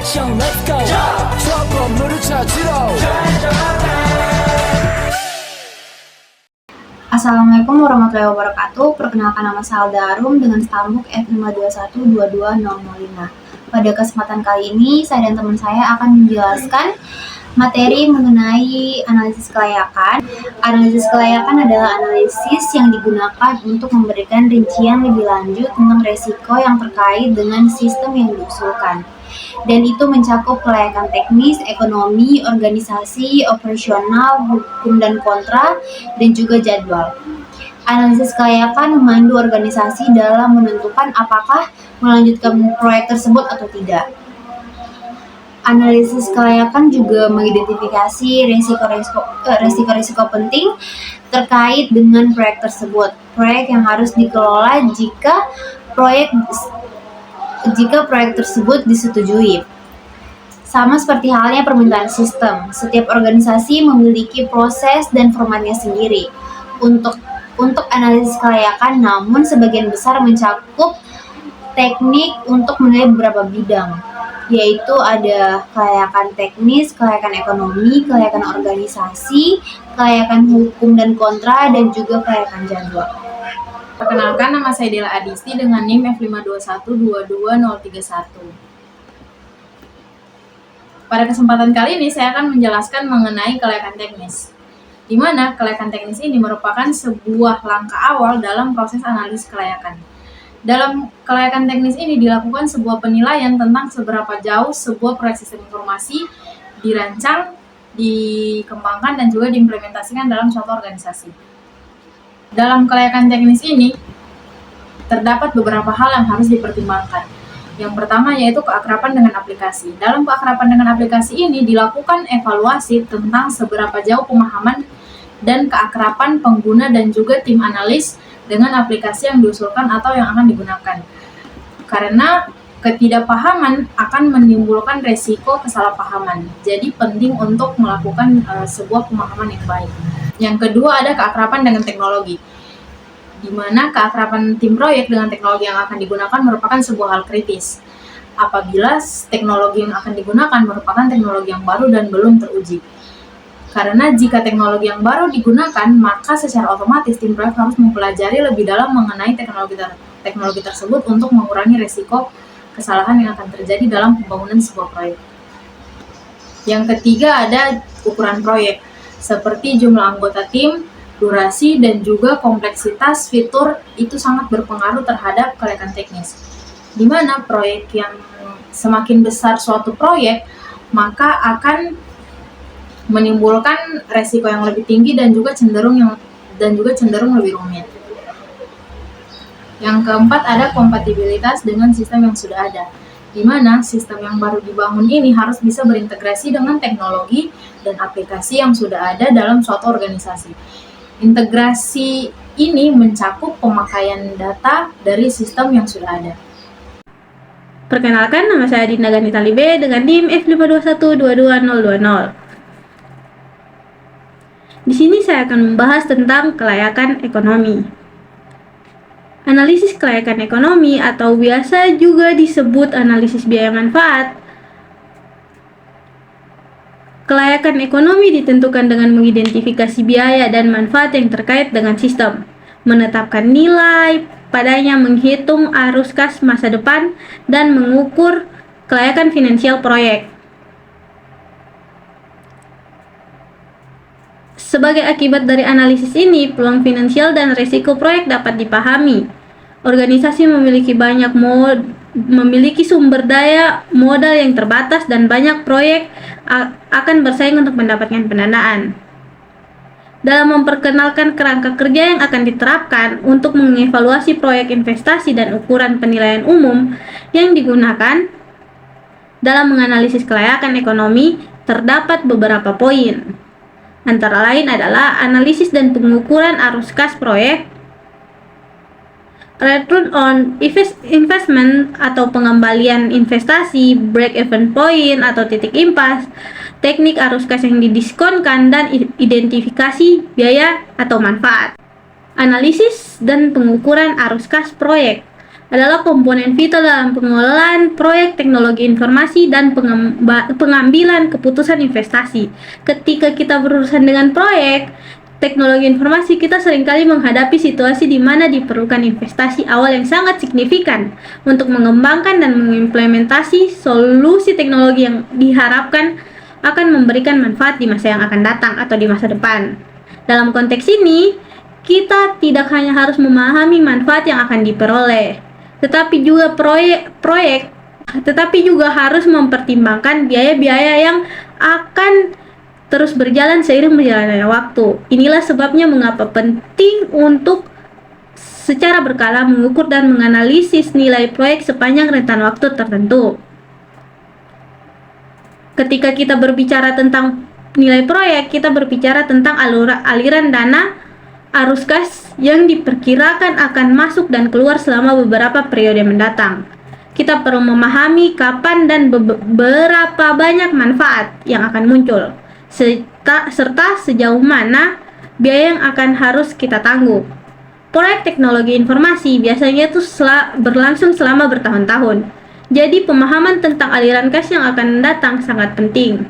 액션 let's go 저 건물을 찾으러 Assalamualaikum warahmatullahi wabarakatuh. Perkenalkan, nama saya Alda Arum dengan stambuk F521-22005. Pada kesempatan kali ini, saya dan teman saya akan menjelaskan materi mengenai analisis kelayakan. Analisis kelayakan adalah analisis yang digunakan untuk memberikan rincian lebih lanjut tentang resiko yang terkait dengan sistem yang diusulkan. Dan itu mencakup kelayakan teknis, ekonomi, organisasi, operasional, hukum dan kontra, dan juga jadwal. Analisis kelayakan memandu organisasi dalam menentukan apakah melanjutkan proyek tersebut atau tidak. Analisis kelayakan juga mengidentifikasi risiko-risiko penting terkait dengan proyek tersebut. Proyek yang harus dikelola jika proyek tersebut disetujui. Sama seperti halnya permintaan sistem, setiap organisasi memiliki proses dan formatnya sendiri untuk analisis kelayakan, namun sebagian besar mencakup teknik untuk menilai beberapa bidang, yaitu ada kelayakan teknis, kelayakan ekonomi, kelayakan organisasi, kelayakan hukum dan kontra, dan juga kelayakan jadwal. Perkenalkan, nama saya Dela Adisti dengan NIM F521-22031. Pada kesempatan kali ini saya akan menjelaskan mengenai kelayakan teknis, di mana kelayakan teknis ini merupakan sebuah langkah awal dalam proses analisis kelayakan. Dalam kelayakan teknis ini dilakukan sebuah penilaian tentang seberapa jauh sebuah proyek sistem informasi dirancang, dikembangkan, dan juga diimplementasikan dalam suatu organisasi. Dalam kelayakan teknis ini, terdapat beberapa hal yang harus dipertimbangkan. Yang pertama yaitu keakraban dengan aplikasi. Dalam keakraban dengan aplikasi ini dilakukan evaluasi tentang seberapa jauh pemahaman dan keakraban pengguna dan juga tim analis dengan aplikasi yang diusulkan atau yang akan digunakan. Karena ketidakpahaman akan menimbulkan resiko kesalahpahaman. Jadi penting untuk melakukan sebuah pemahaman yang baik. Yang kedua ada keakraban dengan teknologi, di mana keakraban tim proyek dengan teknologi yang akan digunakan merupakan sebuah hal kritis. Apabila teknologi yang akan digunakan merupakan teknologi yang baru dan belum teruji. Karena jika teknologi yang baru digunakan, maka secara otomatis tim proyek harus mempelajari lebih dalam mengenai teknologi tersebut untuk mengurangi risiko kesalahan yang akan terjadi dalam pembangunan sebuah proyek. Yang ketiga ada ukuran proyek, seperti jumlah anggota tim, durasi, dan juga kompleksitas fitur itu sangat berpengaruh terhadap kelayakan teknis. Di mana proyek yang semakin besar suatu proyek, maka akan menimbulkan resiko yang lebih tinggi dan juga cenderung lebih rumit. Yang keempat ada kompatibilitas dengan sistem yang sudah ada, di mana sistem yang baru dibangun ini harus bisa berintegrasi dengan teknologi dan aplikasi yang sudah ada dalam suatu organisasi. Integrasi ini mencakup pemakaian data dari sistem yang sudah ada. Perkenalkan, nama saya Dinda Ganita Libe dengan NIM F521-22020. Di sini saya akan membahas tentang kelayakan ekonomi. Analisis kelayakan ekonomi atau biasa juga disebut analisis biaya manfaat. Kelayakan ekonomi ditentukan dengan mengidentifikasi biaya dan manfaat yang terkait dengan sistem, menetapkan nilai padanya, menghitung arus kas masa depan, dan mengukur kelayakan finansial proyek. Sebagai akibat dari analisis ini, peluang finansial dan risiko proyek dapat dipahami. Organisasi memiliki sumber daya modal yang terbatas dan banyak proyek akan bersaing untuk mendapatkan pendanaan. Dalam memperkenalkan kerangka kerja yang akan diterapkan untuk mengevaluasi proyek investasi dan ukuran penilaian umum yang digunakan dalam menganalisis kelayakan ekonomi, terdapat beberapa poin. Antara lain adalah analisis dan pengukuran arus kas proyek, return on investment atau pengembalian investasi, break-even point atau titik impas, teknik arus kas yang didiskonkan, dan identifikasi biaya atau manfaat. Analisis dan pengukuran arus kas proyek. adalah komponen vital dalam pengelolaan proyek teknologi informasi dan pengambilan keputusan investasi. Ketika kita berurusan dengan proyek teknologi informasi, kita seringkali menghadapi situasi di mana diperlukan investasi awal yang sangat signifikan untuk mengembangkan dan mengimplementasi solusi teknologi yang diharapkan akan memberikan manfaat di masa yang akan datang atau di masa depan. Dalam konteks ini, kita tidak hanya harus memahami manfaat yang akan diperoleh, tetapi juga harus mempertimbangkan biaya-biaya yang akan terus berjalan seiring berjalannya waktu. Inilah sebabnya mengapa penting untuk secara berkala mengukur dan menganalisis nilai proyek sepanjang rentan waktu tertentu. Ketika kita berbicara tentang nilai proyek, kita berbicara tentang aliran dana arus kas yang diperkirakan akan masuk dan keluar selama beberapa periode mendatang. Kita perlu memahami kapan dan berapa banyak manfaat yang akan muncul, serta sejauh mana biaya yang akan harus kita tangguh. Proyek teknologi informasi biasanya itu berlangsung selama bertahun-tahun. Jadi pemahaman tentang aliran kas yang akan datang sangat penting.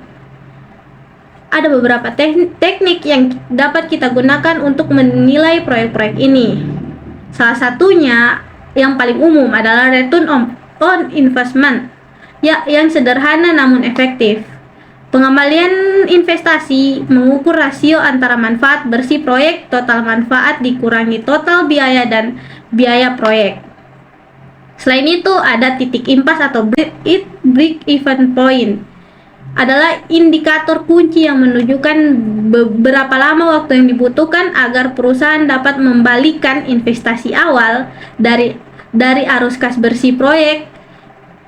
Ada beberapa teknik yang dapat kita gunakan untuk menilai proyek-proyek ini. Salah satunya yang paling umum adalah return on investment, yang sederhana namun efektif. Pengembalian investasi mengukur rasio antara manfaat bersih proyek, total manfaat dikurangi total biaya dan biaya proyek. Selain itu, ada titik impas atau break-even point, adalah indikator kunci yang menunjukkan beberapa lama waktu yang dibutuhkan agar perusahaan dapat membalikan investasi awal dari arus kas bersih proyek.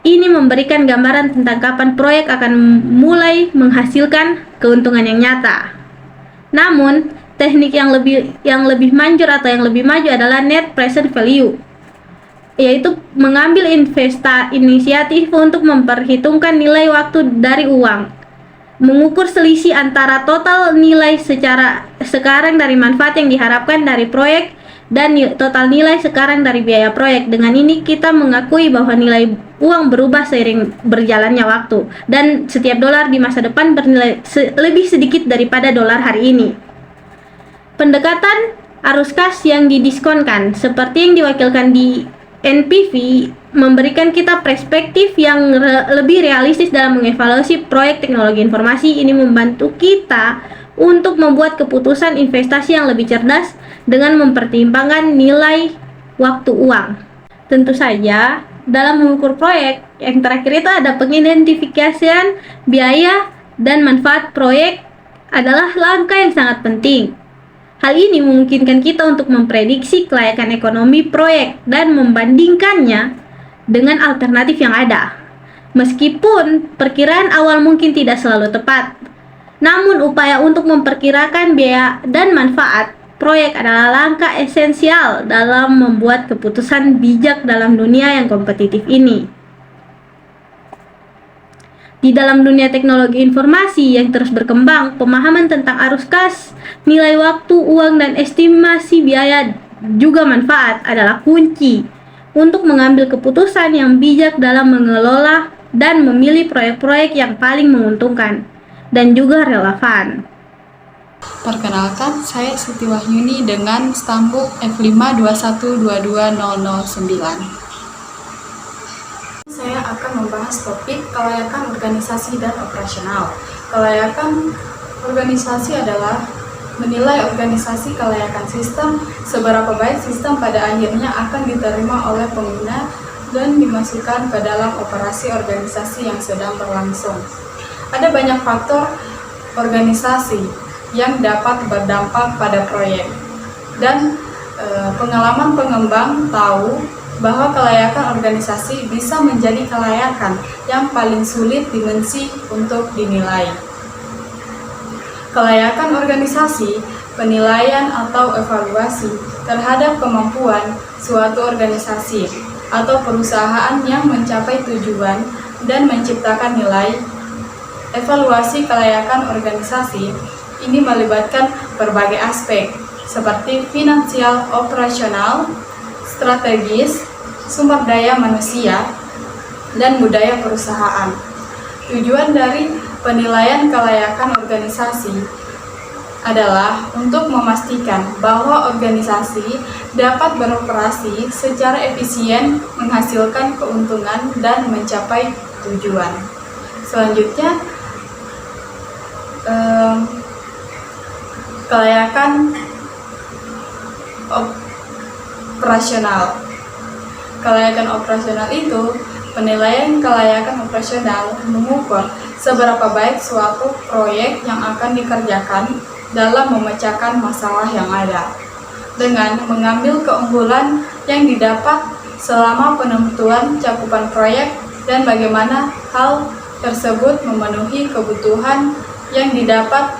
Ini memberikan gambaran tentang kapan proyek akan mulai menghasilkan keuntungan yang nyata. Namun, teknik yang lebih manjur atau yang lebih maju adalah net present value, yaitu mengambil inisiatif untuk memperhitungkan nilai waktu dari uang, mengukur selisih antara total nilai sekarang dari manfaat yang diharapkan dari proyek dan total nilai sekarang dari biaya proyek. Dengan ini kita mengakui bahwa nilai uang berubah seiring berjalannya waktu, dan setiap dolar di masa depan bernilai lebih sedikit daripada dolar hari ini. Pendekatan arus kas yang didiskonkan seperti yang diwakilkan di NPV memberikan kita perspektif yang lebih realistis dalam mengevaluasi proyek teknologi informasi. Ini membantu kita untuk membuat keputusan investasi yang lebih cerdas dengan mempertimbangkan nilai waktu uang. Tentu saja, dalam mengukur proyek, yang terakhir itu ada pengidentifikasian biaya dan manfaat proyek adalah langkah yang sangat penting. Hal ini memungkinkan kita untuk memprediksi kelayakan ekonomi proyek dan membandingkannya dengan alternatif yang ada. Meskipun perkiraan awal mungkin tidak selalu tepat, namun upaya untuk memperkirakan biaya dan manfaat proyek adalah langkah esensial dalam membuat keputusan bijak dalam dunia yang kompetitif ini. Di dalam dunia teknologi informasi yang terus berkembang, pemahaman tentang arus kas, nilai waktu, uang, dan estimasi biaya juga manfaat adalah kunci untuk mengambil keputusan yang bijak dalam mengelola dan memilih proyek-proyek yang paling menguntungkan dan juga relevan. Perkenalkan, saya Siti Wahyuni dengan stambuk F521220009. Saya akan membahas topik kelayakan organisasi dan operasional. Kelayakan organisasi adalah menilai organisasi kelayakan sistem, seberapa baik sistem pada akhirnya akan diterima oleh pengguna dan dimasukkan ke dalam operasi organisasi yang sedang berlangsung. Ada banyak faktor organisasi yang dapat berdampak pada proyek, dan pengalaman pengembang tahu bahwa kelayakan organisasi bisa menjadi kelayakan yang paling sulit dimensi untuk dinilai. Kelayakan organisasi, penilaian atau evaluasi terhadap kemampuan suatu organisasi atau perusahaan yang mencapai tujuan dan menciptakan nilai. Evaluasi kelayakan organisasi ini melibatkan berbagai aspek seperti finansial, operasional, strategis, sumber daya manusia, dan budaya perusahaan. Tujuan dari penilaian kelayakan organisasi adalah untuk memastikan bahwa organisasi dapat beroperasi secara efisien, menghasilkan keuntungan, dan mencapai tujuan. Selanjutnya, kelayakan operasional. Kelayakan operasional itu penilaian kelayakan operasional mengukur seberapa baik suatu proyek yang akan dikerjakan dalam memecahkan masalah yang ada, dengan mengambil keunggulan yang didapat selama penentuan cakupan proyek dan bagaimana hal tersebut memenuhi kebutuhan yang didapat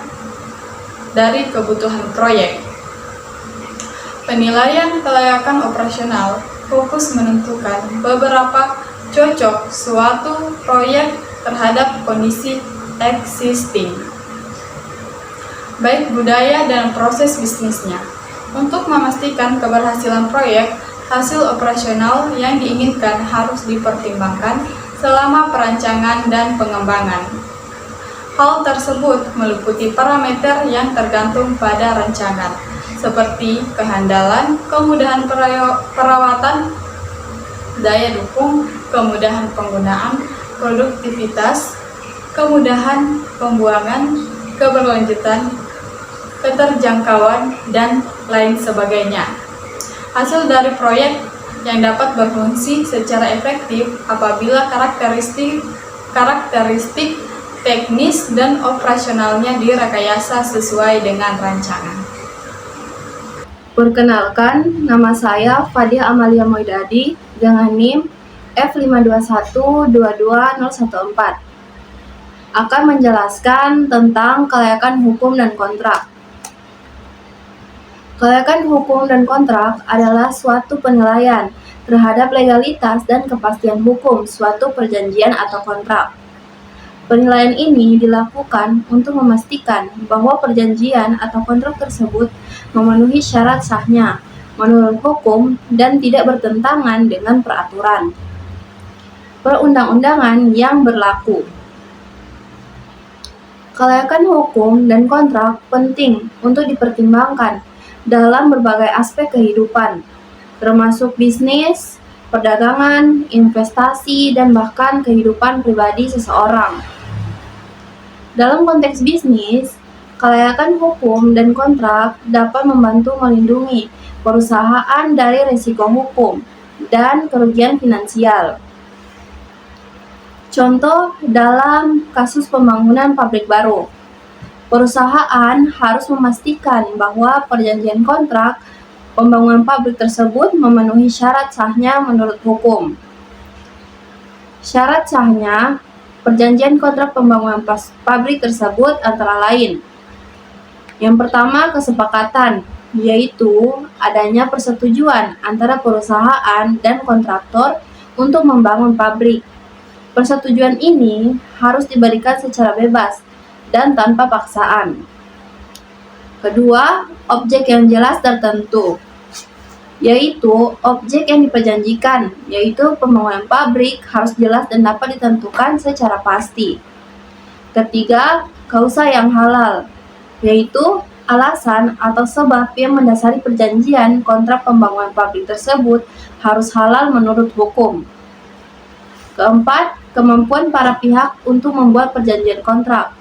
dari kebutuhan proyek. Penilaian kelayakan operasional fokus menentukan beberapa cocok suatu proyek terhadap kondisi existing, baik budaya dan proses bisnisnya. Untuk memastikan keberhasilan proyek, hasil operasional yang diinginkan harus dipertimbangkan selama perancangan dan pengembangan. Hal tersebut meliputi parameter yang tergantung pada rancangan, seperti kehandalan, kemudahan perawatan, daya dukung, kemudahan penggunaan, produktivitas, kemudahan pembuangan, keberlanjutan, keterjangkauan, dan lain sebagainya. Hasil dari proyek yang dapat berfungsi secara efektif apabila karakteristik teknis dan operasionalnya direkayasa sesuai dengan rancangan. Perkenalkan, nama saya Fadia Amalia Moidadi dengan NIM F52122014. Akan menjelaskan tentang kelayakan hukum dan kontrak. Kelayakan hukum dan kontrak adalah suatu penilaian terhadap legalitas dan kepastian hukum suatu perjanjian atau kontrak. Penilaian ini dilakukan untuk memastikan bahwa perjanjian atau kontrak tersebut memenuhi syarat sahnya menurut hukum dan tidak bertentangan dengan peraturan perundang-undangan yang berlaku. Kelayakan hukum dan kontrak penting untuk dipertimbangkan dalam berbagai aspek kehidupan, termasuk bisnis, perdagangan, investasi, dan bahkan kehidupan pribadi seseorang. Dalam konteks bisnis, kelayakan hukum dan kontrak dapat membantu melindungi perusahaan dari risiko hukum dan kerugian finansial. Contoh dalam kasus pembangunan pabrik baru, perusahaan harus memastikan bahwa perjanjian kontrak pembangunan pabrik tersebut memenuhi syarat sahnya menurut hukum. Syarat sahnya perjanjian kontrak pembangunan pabrik tersebut antara lain. Yang pertama, kesepakatan, yaitu adanya persetujuan antara perusahaan dan kontraktor untuk membangun pabrik. Persetujuan ini harus diberikan secara bebas dan tanpa paksaan. Kedua, objek yang jelas tertentu, yaitu objek yang diperjanjikan, yaitu pembangunan pabrik harus jelas dan dapat ditentukan secara pasti. Ketiga, kausa yang halal, yaitu alasan atau sebab yang mendasari perjanjian kontrak pembangunan pabrik tersebut harus halal menurut hukum. Keempat, kemampuan para pihak untuk membuat perjanjian kontrak,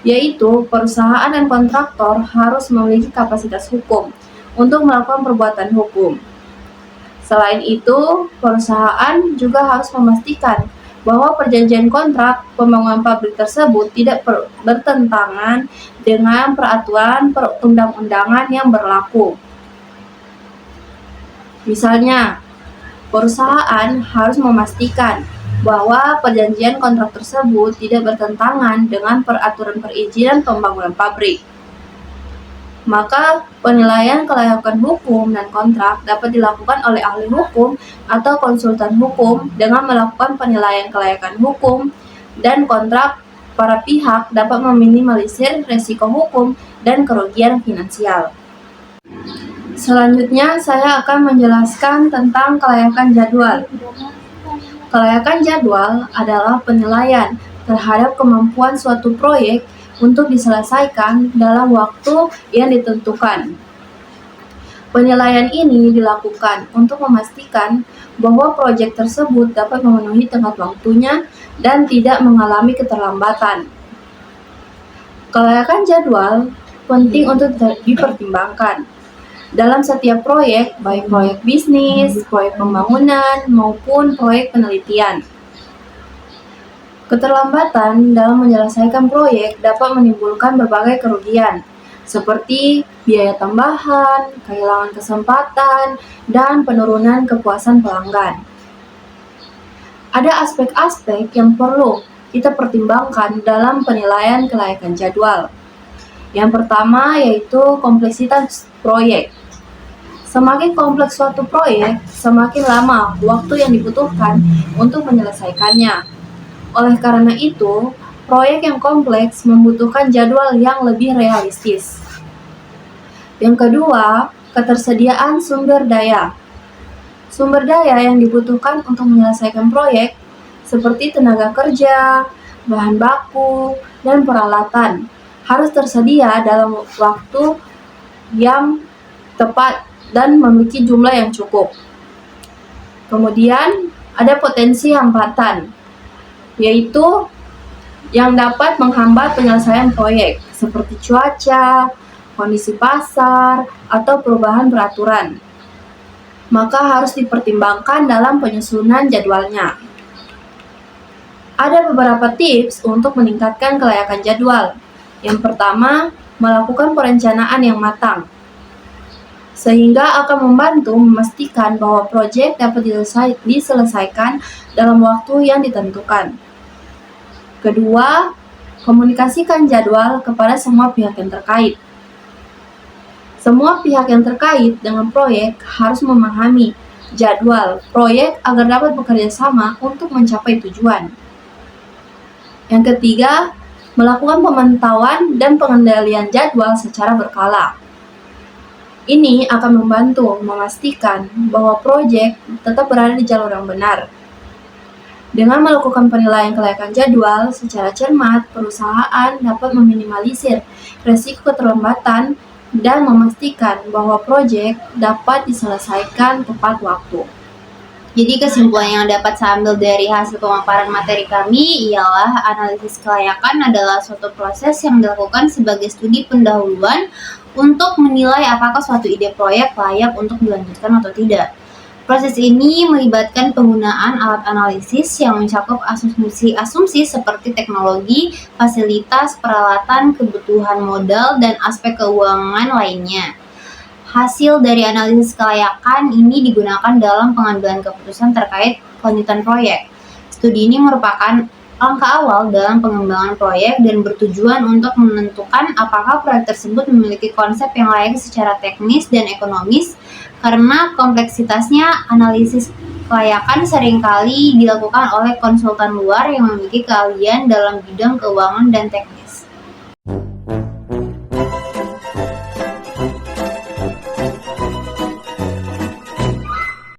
yaitu perusahaan dan kontraktor harus memiliki kapasitas hukum untuk melakukan perbuatan hukum. Selain itu, perusahaan juga harus memastikan bahwa perjanjian kontrak pembangunan pabrik tersebut tidak bertentangan dengan peraturan perundang-undangan yang berlaku. Misalnya, perusahaan harus memastikan bahwa perjanjian kontrak tersebut tidak bertentangan dengan peraturan perizinan pembangunan pabrik. Maka penilaian kelayakan hukum dan kontrak dapat dilakukan oleh ahli hukum atau konsultan hukum dengan melakukan penilaian kelayakan hukum dan kontrak. Para pihak dapat meminimalisir risiko hukum dan kerugian finansial. Selanjutnya, saya akan menjelaskan tentang kelayakan jadwal. Kelayakan jadwal adalah penilaian terhadap kemampuan suatu proyek untuk diselesaikan dalam waktu yang ditentukan. Penilaian ini dilakukan untuk memastikan bahwa proyek tersebut dapat memenuhi tenggat waktunya dan tidak mengalami keterlambatan. Kelayakan jadwal penting untuk dipertimbangkan dalam setiap proyek, baik proyek bisnis, proyek pembangunan, maupun proyek penelitian. Keterlambatan dalam menyelesaikan proyek dapat menimbulkan berbagai kerugian, seperti biaya tambahan, kehilangan kesempatan, dan penurunan kepuasan pelanggan. Ada aspek-aspek yang perlu kita pertimbangkan dalam penilaian kelayakan jadwal. Yang pertama yaitu kompleksitas proyek. Semakin kompleks suatu proyek, semakin lama waktu yang dibutuhkan untuk menyelesaikannya. Oleh karena itu, proyek yang kompleks membutuhkan jadwal yang lebih realistis. Yang kedua, ketersediaan sumber daya. Sumber daya yang dibutuhkan untuk menyelesaikan proyek seperti tenaga kerja, bahan baku, dan peralatan harus tersedia dalam waktu yang tepat dan memiliki jumlah yang cukup. Kemudian ada potensi hambatan, yaitu yang dapat menghambat penyelesaian proyek seperti cuaca, kondisi pasar, atau perubahan peraturan. Maka harus dipertimbangkan dalam penyusunan jadwalnya. Ada beberapa tips untuk meningkatkan kelayakan jadwal. Yang pertama, melakukan perencanaan yang matang, sehingga akan membantu memastikan bahwa proyek dapat diselesaikan dalam waktu yang ditentukan. Kedua, komunikasikan jadwal kepada semua pihak yang terkait. Semua pihak yang terkait dengan proyek harus memahami jadwal proyek agar dapat bekerja sama untuk mencapai tujuan. Yang ketiga, melakukan pemantauan dan pengendalian jadwal secara berkala. Ini akan membantu memastikan bahwa proyek tetap berada di jalur yang benar. Dengan melakukan penilaian kelayakan jadwal secara cermat, perusahaan dapat meminimalisir risiko keterlambatan dan memastikan bahwa proyek dapat diselesaikan tepat waktu. Jadi kesimpulan yang dapat saya ambil dari hasil pemaparan materi kami ialah analisis kelayakan adalah suatu proses yang dilakukan sebagai studi pendahuluan untuk menilai apakah suatu ide proyek layak untuk dilanjutkan atau tidak. Proses ini melibatkan penggunaan alat analisis yang mencakup asumsi-asumsi seperti teknologi, fasilitas, peralatan, kebutuhan modal, dan aspek keuangan lainnya. Hasil dari analisis kelayakan ini digunakan dalam pengambilan keputusan terkait kelanjutan proyek. Studi ini merupakan langkah awal dalam pengembangan proyek dan bertujuan untuk menentukan apakah proyek tersebut memiliki konsep yang layak secara teknis dan ekonomis. Karena kompleksitasnya, analisis kelayakan seringkali dilakukan oleh konsultan luar yang memiliki keahlian dalam bidang keuangan dan teknis.